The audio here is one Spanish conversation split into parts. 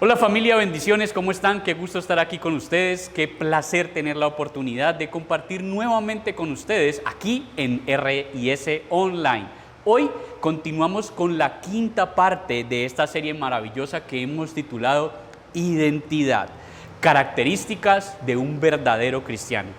Hola familia, bendiciones, ¿cómo están? Qué gusto estar aquí con ustedes, qué placer tener la oportunidad de compartir nuevamente con ustedes aquí en RIS Online. Hoy continuamos con la quinta parte de esta serie maravillosa que hemos titulado Identidad, características de un verdadero cristiano.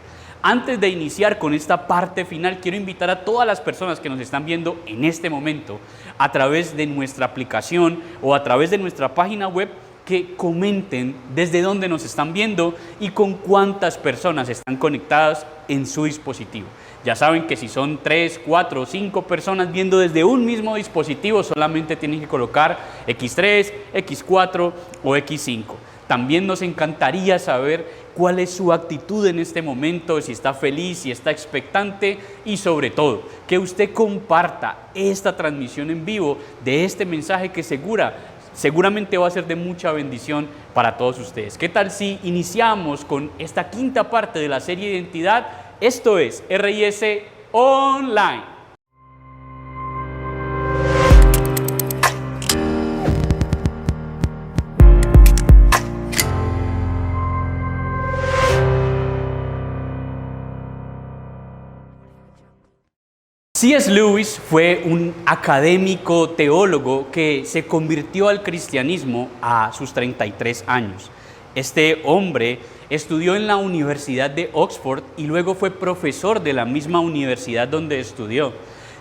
Antes de iniciar con esta parte final, quiero invitar a todas las personas que nos están viendo en este momento a través de nuestra aplicación o a través de nuestra página web que comenten desde dónde nos están viendo y con cuántas personas están conectadas en su dispositivo. Ya saben que si son 3, 4 o 5 personas viendo desde un mismo dispositivo, solamente tienen que colocar X3, X4 o X5. También nos encantaría saber cuál es su actitud en este momento, si está feliz, si está expectante y sobre todo, que usted comparta esta transmisión en vivo de este mensaje que seguramente va a ser de mucha bendición para todos ustedes. ¿Qué tal si iniciamos con esta quinta parte de la serie Identidad? Esto es RIS Online. C.S. Lewis fue un académico teólogo que se convirtió al cristianismo a sus 33 años. Este hombre estudió en la Universidad de Oxford y luego fue profesor de la misma universidad donde estudió.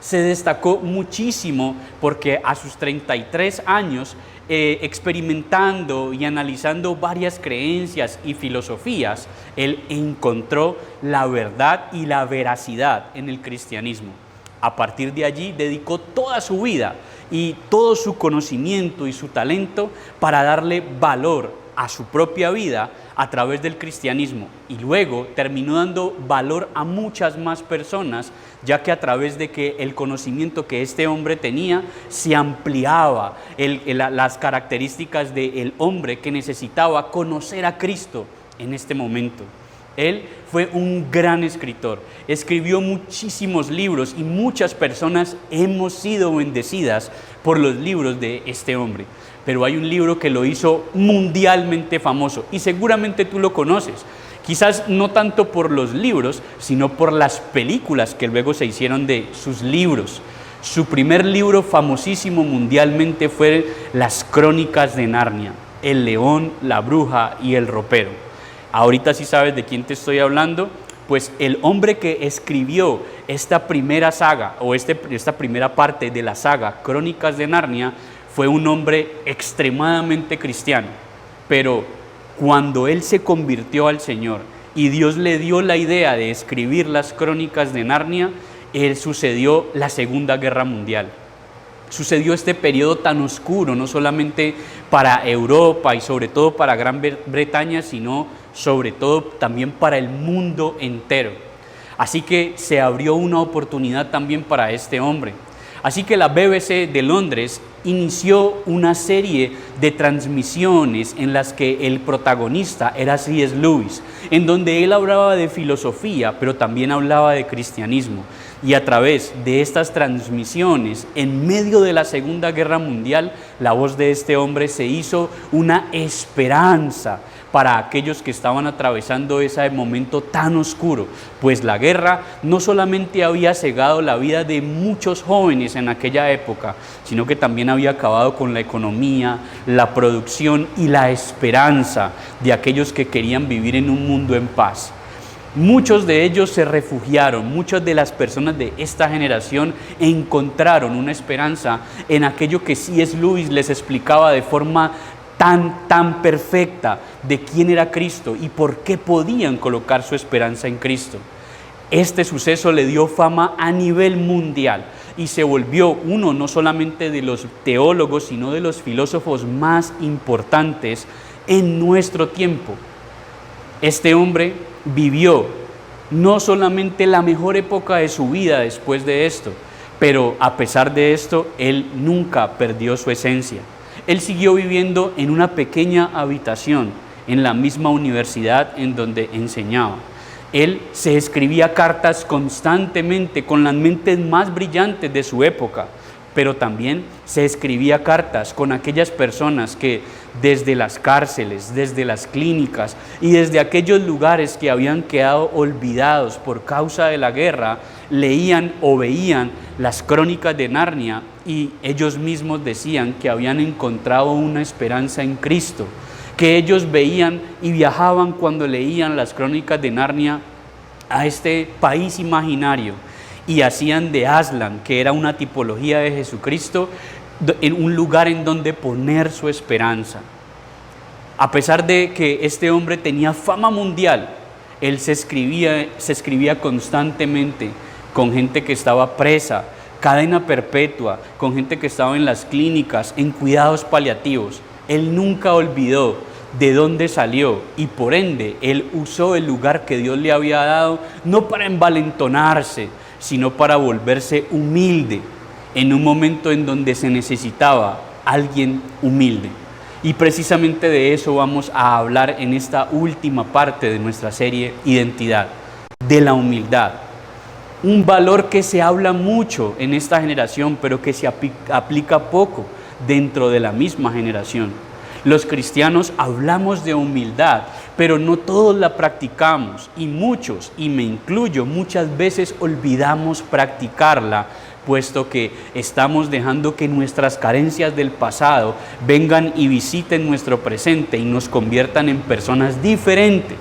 Se destacó muchísimo porque a sus 33 años, experimentando y analizando varias creencias y filosofías, él encontró la verdad y la veracidad en el cristianismo. A partir de allí dedicó toda su vida y todo su conocimiento y su talento para darle valor a su propia vida a través del cristianismo, y luego terminó dando valor a muchas más personas, ya que a través de que el conocimiento que este hombre tenía se ampliaba las características del hombre que necesitaba conocer a Cristo en este momento. Él fue un gran escritor, escribió muchísimos libros y muchas personas hemos sido bendecidas por los libros de este hombre. Pero hay un libro que lo hizo mundialmente famoso y seguramente tú lo conoces. Quizás no tanto por los libros, sino por las películas que luego se hicieron de sus libros. Su primer libro famosísimo mundialmente fue Las Crónicas de Narnia, El León, la Bruja y el Ropero. Ahorita sí sabes de quién te estoy hablando, pues el hombre que escribió esta primera saga o esta primera parte de la saga Crónicas de Narnia fue un hombre extremadamente cristiano, pero cuando él se convirtió al Señor y Dios le dio la idea de escribir las Crónicas de Narnia, sucedió la Segunda Guerra Mundial. Sucedió este periodo tan oscuro, no solamente para Europa y sobre todo para Gran Bretaña, sino sobre todo también para el mundo entero. Así que se abrió una oportunidad también para este hombre. Así que la BBC de Londres inició una serie de transmisiones en las que el protagonista era C.S. Lewis, en donde él hablaba de filosofía, pero también hablaba de cristianismo. Y a través de estas transmisiones, en medio de la Segunda Guerra Mundial, la voz de este hombre se hizo una esperanza para aquellos que estaban atravesando ese momento tan oscuro, pues la guerra no solamente había cegado la vida de muchos jóvenes en aquella época, sino que también había acabado con la economía, la producción y la esperanza de aquellos que querían vivir en un mundo en paz. Muchos de ellos se refugiaron, muchas de las personas de esta generación encontraron una esperanza en aquello que C.S. Lewis les explicaba de forma tan perfecta de quién era Cristo y por qué podían colocar su esperanza en Cristo. Este suceso le dio fama a nivel mundial y se volvió uno no solamente de los teólogos, sino de los filósofos más importantes en nuestro tiempo. Este hombre vivió no solamente la mejor época de su vida después de esto, pero a pesar de esto, él nunca perdió su esencia. Él siguió viviendo en una pequeña habitación en la misma universidad en donde enseñaba. Él se escribía cartas constantemente con las mentes más brillantes de su época, pero también se escribía cartas con aquellas personas que desde las cárceles, desde las clínicas y desde aquellos lugares que habían quedado olvidados por causa de la guerra, leían o veían las crónicas de Narnia y ellos mismos decían que habían encontrado una esperanza en Cristo, que ellos veían y viajaban cuando leían las crónicas de Narnia a este país imaginario y hacían de Aslan, que era una tipología de Jesucristo, en un lugar en donde poner su esperanza. A pesar de que este hombre tenía fama mundial, él se escribía constantemente con gente que estaba presa, cadena perpetua, con gente que estaba en las clínicas, en cuidados paliativos. Él nunca olvidó de dónde salió y por ende él usó el lugar que Dios le había dado no para envalentonarse, sino para volverse humilde en un momento en donde se necesitaba alguien humilde. Y precisamente de eso vamos a hablar en esta última parte de nuestra serie Identidad, de la humildad. Un valor que se habla mucho en esta generación, pero que se aplica poco dentro de la misma generación. Los cristianos hablamos de humildad, pero no todos la practicamos y muchos, y me incluyo, muchas veces olvidamos practicarla, puesto que estamos dejando que nuestras carencias del pasado vengan y visiten nuestro presente y nos conviertan en personas diferentes,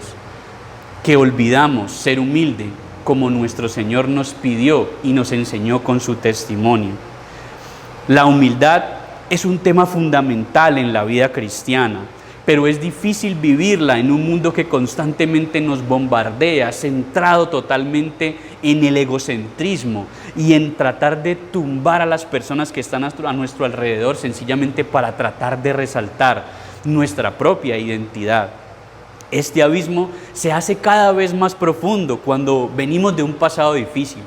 que olvidamos ser humilde como nuestro Señor nos pidió y nos enseñó con su testimonio. La humildad es un tema fundamental en la vida cristiana, pero es difícil vivirla en un mundo que constantemente nos bombardea, centrado totalmente en el egocentrismo y en tratar de tumbar a las personas que están a nuestro alrededor sencillamente para tratar de resaltar nuestra propia identidad. Este abismo se hace cada vez más profundo cuando venimos de un pasado difícil,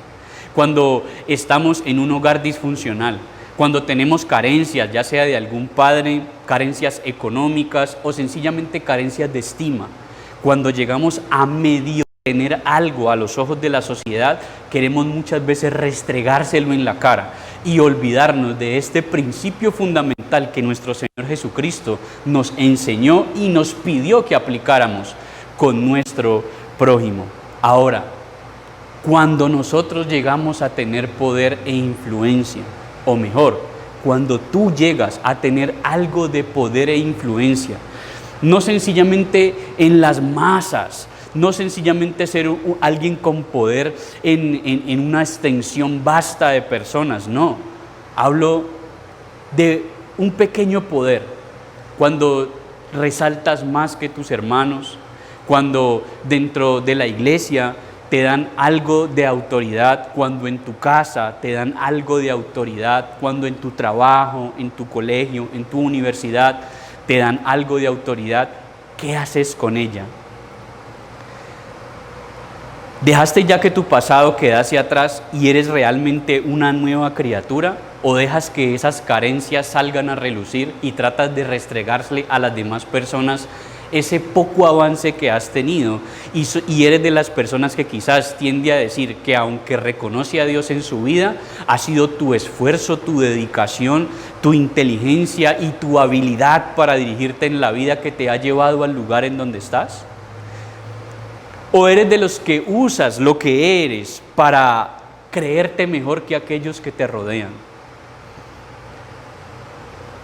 cuando estamos en un hogar disfuncional, cuando tenemos carencias, ya sea de algún padre, carencias económicas o sencillamente carencias de estima. Cuando llegamos a medio tener algo a los ojos de la sociedad, queremos muchas veces restregárselo en la cara y olvidarnos de este principio fundamental que nuestro Señor Jesucristo nos enseñó y nos pidió que aplicáramos con nuestro prójimo. Ahora, cuando nosotros llegamos a tener poder e influencia, o mejor, cuando tú llegas a tener algo de poder e influencia, no sencillamente en las masas, no sencillamente ser alguien con poder en una extensión vasta de personas, no. Hablo de un pequeño poder, cuando resaltas más que tus hermanos, cuando dentro de la iglesia te dan algo de autoridad, cuando en tu casa te dan algo de autoridad, cuando en tu trabajo, en tu colegio, en tu universidad te dan algo de autoridad, ¿qué haces con ella? ¿Dejaste ya que tu pasado quedase atrás y eres realmente una nueva criatura? ¿O dejas que esas carencias salgan a relucir y tratas de restregársele a las demás personas ese poco avance que has tenido y eres de las personas que quizás tiende a decir que aunque reconoce a Dios en su vida, ha sido tu esfuerzo, tu dedicación, tu inteligencia y tu habilidad para dirigirte en la vida que te ha llevado al lugar en donde estás? ¿O eres de los que usas lo que eres para creerte mejor que aquellos que te rodean?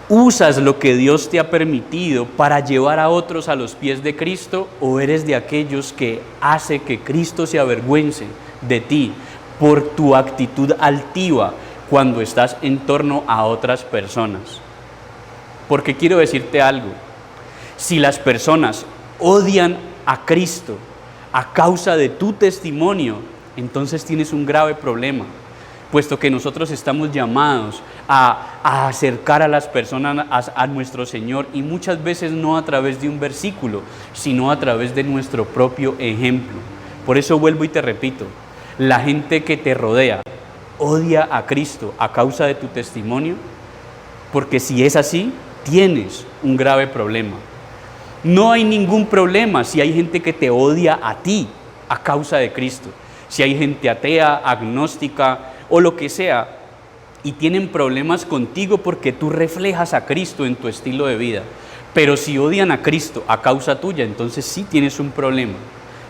¿Usas lo que Dios te ha permitido para llevar a otros a los pies de Cristo? ¿O eres de aquellos que hace que Cristo se avergüence de ti por tu actitud altiva cuando estás en torno a otras personas? Porque quiero decirte algo, si las personas odian a Cristo a causa de tu testimonio, entonces tienes un grave problema, puesto que nosotros estamos llamados a acercar a las personas a nuestro Señor, y muchas veces no a través de un versículo, sino a través de nuestro propio ejemplo. Por eso vuelvo y te repito, la gente que te rodea odia a Cristo a causa de tu testimonio, porque si es así, tienes un grave problema. No hay ningún problema si hay gente que te odia a ti a causa de Cristo. Si hay gente atea, agnóstica o lo que sea, y tienen problemas contigo porque tú reflejas a Cristo en tu estilo de vida. Pero si odian a Cristo a causa tuya, entonces sí tienes un problema.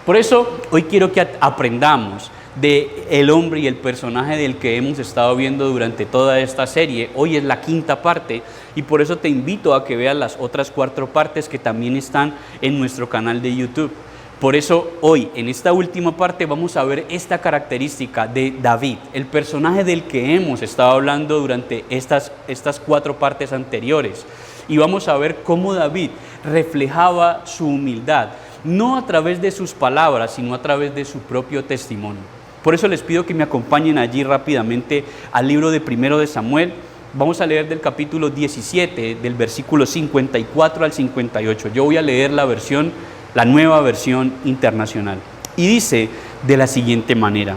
Por eso hoy quiero que aprendamos de el hombre y el personaje del que hemos estado viendo durante toda esta serie. Hoy es la quinta parte y por eso te invito a que veas las otras 4 partes que también están en nuestro canal de YouTube. Por eso hoy, en esta última parte, vamos a ver esta característica de David, el personaje del que hemos estado hablando durante estas 4 partes anteriores. Y vamos a ver cómo David reflejaba su humildad, no a través de sus palabras, sino a través de su propio testimonio. Por eso les pido que me acompañen allí rápidamente al libro de 1 de Samuel. Vamos a leer del capítulo 17, del versículo 54 al 58. Yo voy a leer la nueva versión internacional. Y dice de la siguiente manera: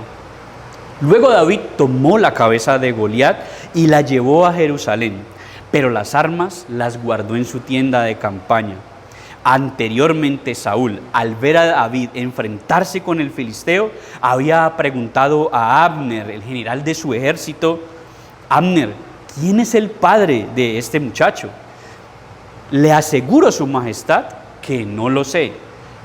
Luego David tomó la cabeza de Goliat y la llevó a Jerusalén, pero las armas las guardó en su tienda de campaña. Anteriormente Saúl, al ver a David enfrentarse con el filisteo, había preguntado a Abner, el general de su ejército: Abner, ¿quién es el padre de este muchacho? Le aseguro, su majestad, que no lo sé.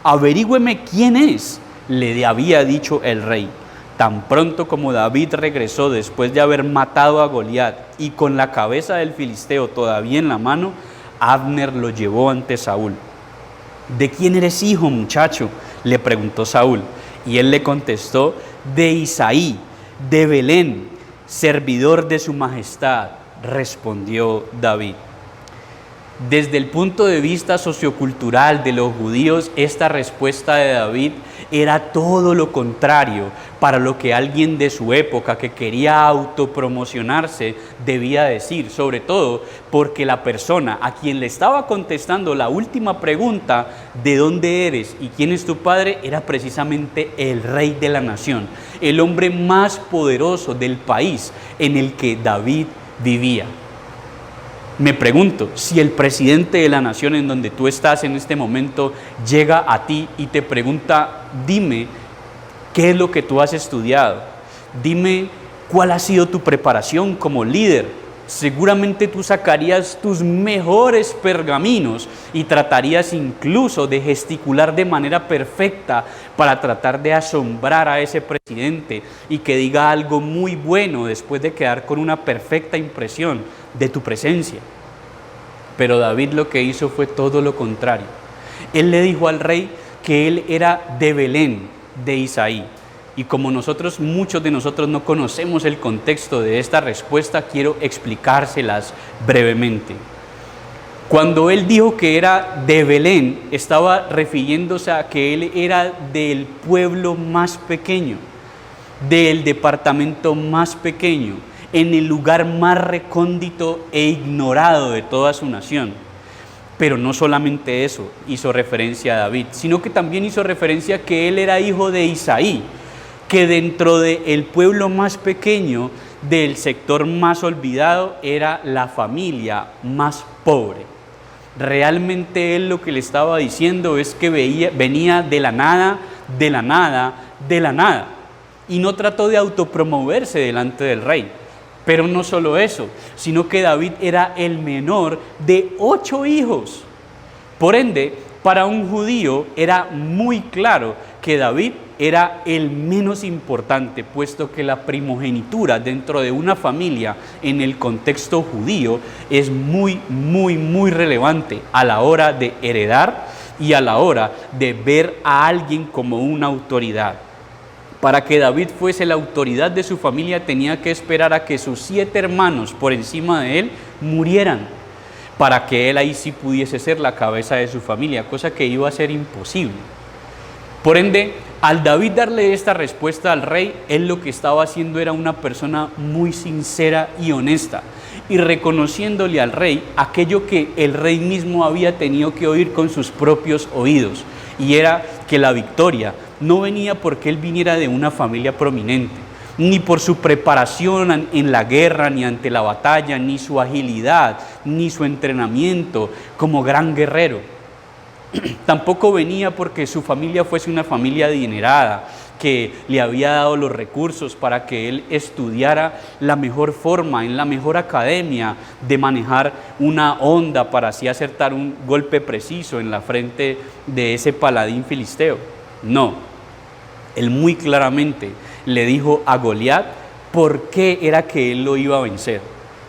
Averígüeme quién es, le había dicho el rey. Tan pronto como David regresó después de haber matado a Goliat y con la cabeza del filisteo todavía en la mano, Abner lo llevó ante Saúl. ¿De quién eres hijo, muchacho?, le preguntó Saúl. Y él le contestó: de Isaí, de Belén, servidor de su majestad, respondió David. Desde el punto de vista sociocultural de los judíos, esta respuesta de David era todo lo contrario para lo que alguien de su época que quería autopromocionarse debía decir, sobre todo porque la persona a quien le estaba contestando la última pregunta, ¿de dónde eres y quién es tu padre?, era precisamente el rey de la nación, el hombre más poderoso del país en el que David vivía. Me pregunto, si el presidente de la nación en donde tú estás en este momento llega a ti y te pregunta: dime, ¿qué es lo que tú has estudiado? Dime, ¿cuál ha sido tu preparación como líder? Seguramente tú sacarías tus mejores pergaminos y tratarías incluso de gesticular de manera perfecta para tratar de asombrar a ese presidente y que diga algo muy bueno después de quedar con una perfecta impresión de tu presencia. Pero David lo que hizo fue todo lo contrario. Él le dijo al rey que él era de Belén, de Isaí. Y como muchos de nosotros no conocemos el contexto de esta respuesta, quiero explicárselas brevemente. Cuando él dijo que era de Belén, estaba refiriéndose a que él era del pueblo más pequeño, del departamento más pequeño, en el lugar más recóndito e ignorado de toda su nación. Pero no solamente eso hizo referencia a David, sino que también hizo referencia a que él era hijo de Isaí, que dentro del pueblo más pequeño, del sector más olvidado, era la familia más pobre. Realmente él lo que le estaba diciendo es que venía de la nada, de la nada, de la nada. Y no trató de autopromoverse delante del rey. Pero no solo eso, sino que David era el menor de 8 hijos. Por ende, para un judío era muy claro que David era el menos importante, puesto que la primogenitura dentro de una familia en el contexto judío es muy, muy, muy relevante a la hora de heredar y a la hora de ver a alguien como una autoridad. Para que David fuese la autoridad de su familia, tenía que esperar a que sus 7 hermanos por encima de él murieran, para que él ahí sí pudiese ser la cabeza de su familia, cosa que iba a ser imposible. Por ende, al David darle esta respuesta al rey, él lo que estaba haciendo era una persona muy sincera y honesta, y reconociéndole al rey aquello que el rey mismo había tenido que oír con sus propios oídos, y era que la victoria no venía porque él viniera de una familia prominente, ni por su preparación en la guerra, ni ante la batalla, ni su agilidad, ni su entrenamiento como gran guerrero. Tampoco venía porque su familia fuese una familia adinerada, que le había dado los recursos para que él estudiara la mejor forma, en la mejor academia de manejar una honda para así acertar un golpe preciso en la frente de ese paladín filisteo. No, él muy claramente le dijo a Goliat por qué era que él lo iba a vencer.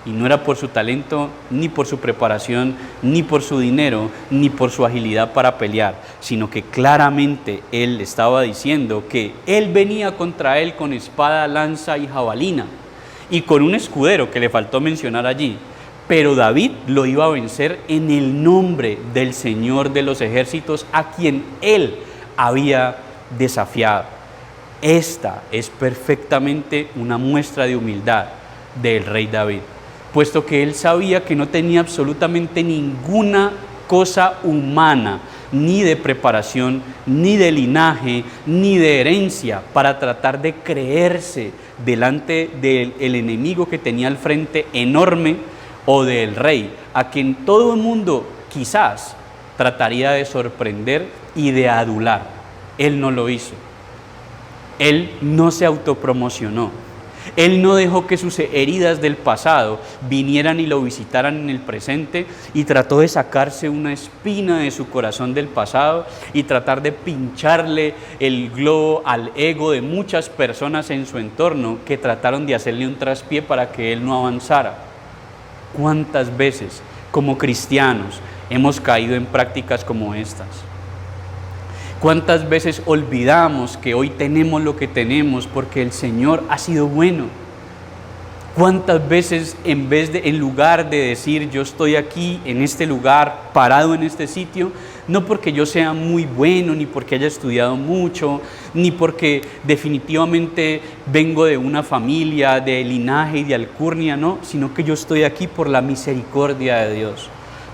Y no era por su talento, ni por su preparación, ni por su dinero, ni por su agilidad para pelear, sino que claramente él estaba diciendo que él venía contra él con espada, lanza y jabalina, y con un escudero que le faltó mencionar allí. Pero David lo iba a vencer en el nombre del Señor de los ejércitos, a quien él había desafiado. Esta es perfectamente una muestra de humildad del rey David, puesto que él sabía que no tenía absolutamente ninguna cosa humana, ni de preparación, ni de linaje, ni de herencia, para tratar de creerse delante del enemigo que tenía al frente enorme, o del rey, a quien todo el mundo quizás trataría de sorprender y de adular. Él no lo hizo. Él no se autopromocionó. Él no dejó que sus heridas del pasado vinieran y lo visitaran en el presente, y trató de sacarse una espina de su corazón del pasado y tratar de pincharle el globo al ego de muchas personas en su entorno que trataron de hacerle un traspié para que él no avanzara. ¿Cuántas veces como cristianos hemos caído en prácticas como estas? ¿Cuántas veces olvidamos que hoy tenemos lo que tenemos porque el Señor ha sido bueno? ¿Cuántas veces en lugar de decir yo estoy aquí en este lugar, parado en este sitio, no porque yo sea muy bueno, ni porque haya estudiado mucho, ni porque definitivamente vengo de una familia de linaje y de alcurnia, no, sino que yo estoy aquí por la misericordia de Dios?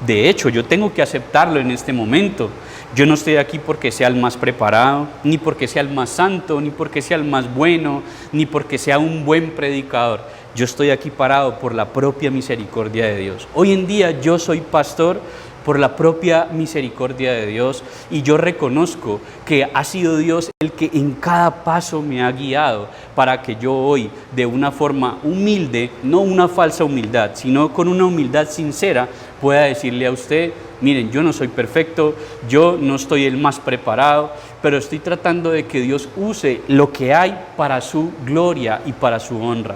De hecho, yo tengo que aceptarlo en este momento. Yo no estoy aquí porque sea el más preparado, ni porque sea el más santo, ni porque sea el más bueno, ni porque sea un buen predicador. Yo estoy aquí parado por la propia misericordia de Dios. Hoy en día yo soy pastor por la propia misericordia de Dios, y yo reconozco que ha sido Dios el que en cada paso me ha guiado para que yo hoy, de una forma humilde, no una falsa humildad, sino con una humildad sincera, pueda decirle a usted: miren, yo no soy perfecto, yo no estoy el más preparado, pero estoy tratando de que Dios use lo que hay para su gloria y para su honra.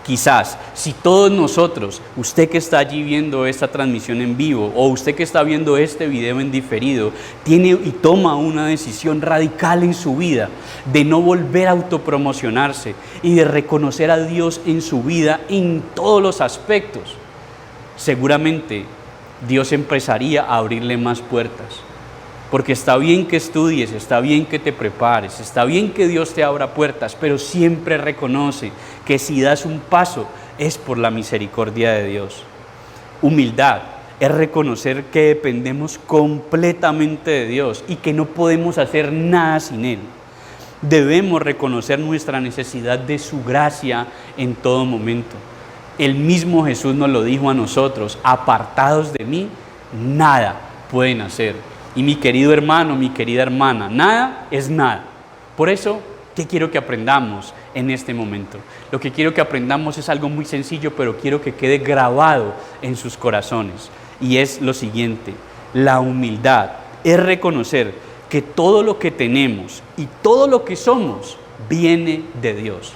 Quizás, si todos nosotros, usted que está allí viendo esta transmisión en vivo, o usted que está viendo este video en diferido, tiene y toma una decisión radical en su vida de no volver a autopromocionarse y de reconocer a Dios en su vida en todos los aspectos, seguramente Dios empezaría a abrirle más puertas. Porque está bien que estudies, está bien que te prepares, está bien que Dios te abra puertas, pero siempre reconoce que si das un paso es por la misericordia de Dios. Humildad es reconocer que dependemos completamente de Dios y que no podemos hacer nada sin Él. Debemos reconocer nuestra necesidad de su gracia en todo momento. El mismo Jesús nos lo dijo a nosotros: apartados de mí, nada pueden hacer. Y mi querido hermano, mi querida hermana, nada es nada. Por eso, ¿qué quiero que aprendamos en este momento? Lo que quiero que aprendamos es algo muy sencillo, pero quiero que quede grabado en sus corazones. Y es lo siguiente: la humildad es reconocer que todo lo que tenemos y todo lo que somos viene de Dios.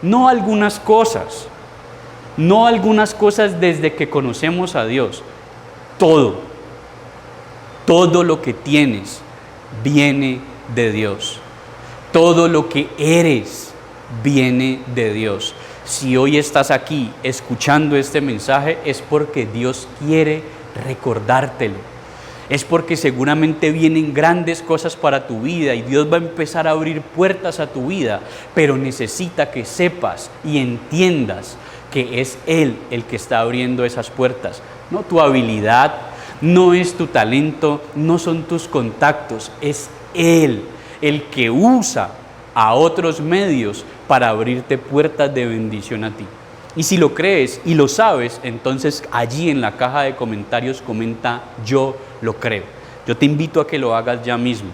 No algunas cosas desde que conocemos a Dios. Todo lo que tienes viene de Dios. Todo lo que eres viene de Dios. Si hoy estás aquí escuchando este mensaje, es porque Dios quiere recordártelo. Es porque seguramente vienen grandes cosas para tu vida y Dios va a empezar a abrir puertas a tu vida, pero necesita que sepas y entiendas que es Él el que está abriendo esas puertas, no tu habilidad, no es tu talento, no son tus contactos, es Él el que usa a otros medios para abrirte puertas de bendición a ti. Y si lo crees y lo sabes, entonces allí en la caja de comentarios comenta: yo lo creo. Yo te invito a que lo hagas ya mismo.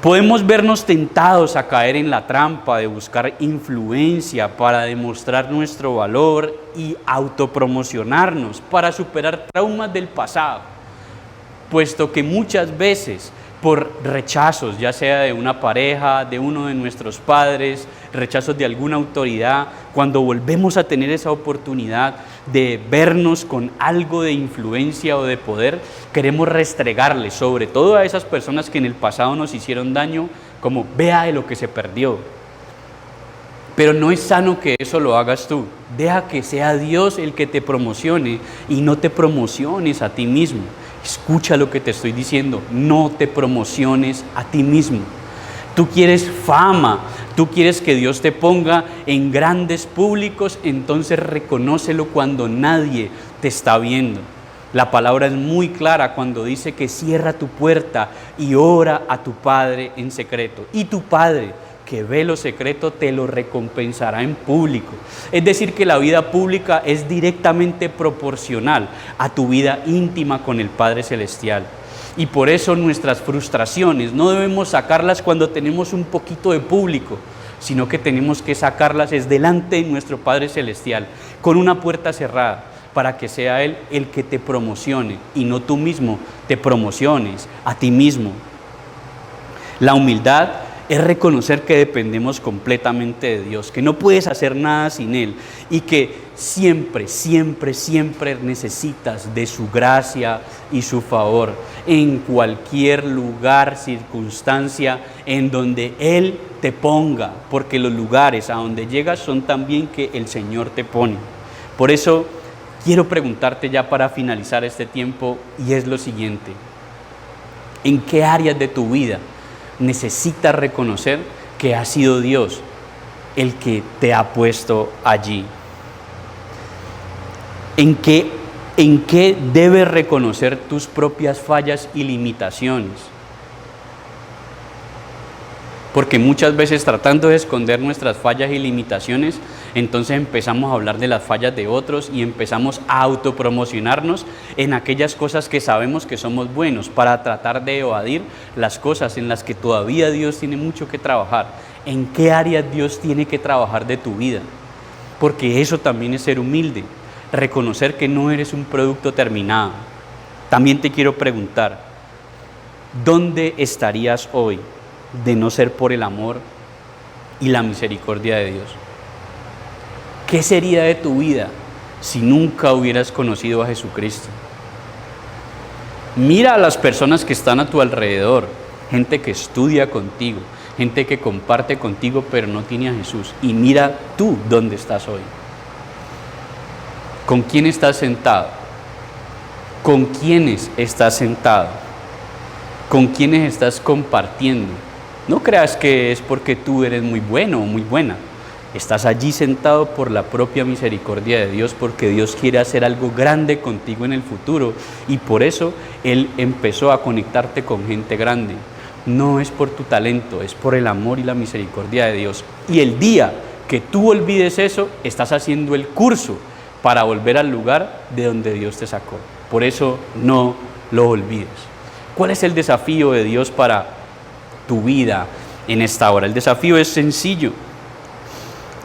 Podemos vernos tentados a caer en la trampa de buscar influencia para demostrar nuestro valor y autopromocionarnos para superar traumas del pasado, puesto que muchas veces por rechazos, ya sea de una pareja, de uno de nuestros padres, rechazos de alguna autoridad, cuando volvemos a tener esa oportunidad de vernos con algo de influencia o de poder, queremos restregarle, sobre todo a esas personas que en el pasado nos hicieron daño, como vea de lo que se perdió. Pero no es sano que eso lo hagas tú. Deja que sea Dios el que te promocione y no te promociones a ti mismo. Escucha lo que te estoy diciendo, no te promociones a ti mismo. Tú quieres fama, tú quieres que Dios te ponga en grandes públicos, entonces reconócelo cuando nadie te está viendo. La palabra es muy clara cuando dice que cierra tu puerta y ora a tu Padre en secreto. Y tu Padre, que ve lo secreto, te lo recompensará en público. Es decir, que la vida pública es directamente proporcional a tu vida íntima con el Padre Celestial. Y por eso nuestras frustraciones no debemos sacarlas cuando tenemos un poquito de público, sino que tenemos que sacarlas es delante de nuestro Padre Celestial, con una puerta cerrada, para que sea Él el que te promocione y no tú mismo te promociones a ti mismo. La humildad es reconocer que dependemos completamente de Dios, que no puedes hacer nada sin Él y que siempre, siempre, siempre necesitas de su gracia y su favor en cualquier lugar, circunstancia en donde Él te ponga, porque los lugares a donde llegas son también que el Señor te pone. Por eso quiero preguntarte ya para finalizar este tiempo, y es lo siguiente: ¿en qué áreas de tu vida necesitas reconocer que ha sido Dios el que te ha puesto allí? ¿En qué debes reconocer tus propias fallas y limitaciones? Porque muchas veces, tratando de esconder nuestras fallas y limitaciones, entonces empezamos a hablar de las fallas de otros y empezamos a autopromocionarnos en aquellas cosas que sabemos que somos buenos, para tratar de evadir las cosas en las que todavía Dios tiene mucho que trabajar. ¿En qué áreas Dios tiene que trabajar de tu vida? Porque eso también es ser humilde, reconocer que no eres un producto terminado. También te quiero preguntar, ¿dónde estarías hoy de no ser por el amor y la misericordia de Dios? ¿Qué sería de tu vida si nunca hubieras conocido a Jesucristo? Mira a las personas que están a tu alrededor, gente que estudia contigo, gente que comparte contigo pero no tiene a Jesús, y mira tú dónde estás hoy. ¿Con quién estás sentado? ¿Con quiénes estás sentado? ¿Con quiénes estás compartiendo? No creas que es porque tú eres muy bueno o muy buena. Estás allí sentado por la propia misericordia de Dios, porque Dios quiere hacer algo grande contigo en el futuro, y por eso Él empezó a conectarte con gente grande. No es por tu talento, es por el amor y la misericordia de Dios. Y el día que tú olvides eso, estás haciendo el curso para volver al lugar de donde Dios te sacó. Por eso no lo olvides. ¿Cuál es el desafío de Dios para tu vida en esta hora? El desafío es sencillo.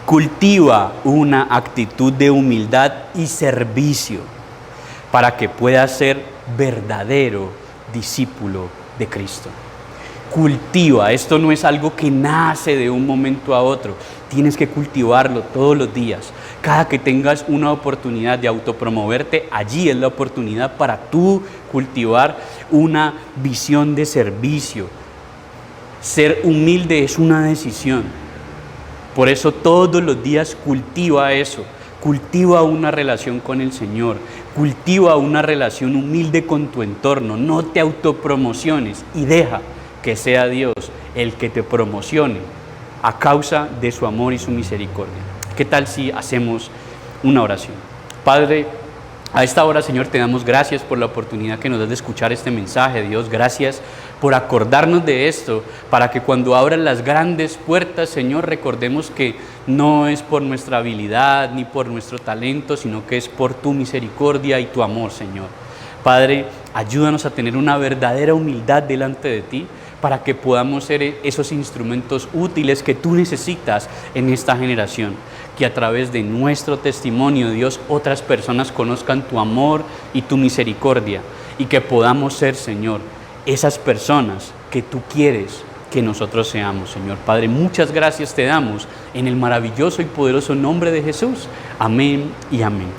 Cultiva una actitud de humildad y servicio para que puedas ser verdadero discípulo de Cristo. Cultiva, esto no es algo que nace de un momento a otro, tienes que cultivarlo todos los días. Cada que tengas una oportunidad de autopromoverte, allí es la oportunidad para tú cultivar una visión de servicio. Ser humilde es una decisión. Por eso todos los días cultiva eso, cultiva una relación con el Señor, cultiva una relación humilde con tu entorno, no te autopromociones y deja que sea Dios el que te promocione a causa de su amor y su misericordia. ¿Qué tal si hacemos una oración? Padre, a esta hora, Señor, te damos gracias por la oportunidad que nos das de escuchar este mensaje, Dios. Gracias por acordarnos de esto, para que cuando abran las grandes puertas, Señor, recordemos que no es por nuestra habilidad ni por nuestro talento, sino que es por tu misericordia y tu amor, Señor. Padre, ayúdanos a tener una verdadera humildad delante de ti, para que podamos ser esos instrumentos útiles que tú necesitas en esta generación. Que a través de nuestro testimonio, Dios, otras personas conozcan tu amor y tu misericordia, y que podamos ser, Señor, esas personas que tú quieres que nosotros seamos, Señor. Padre, muchas gracias te damos en el maravilloso y poderoso nombre de Jesús. Amén y amén.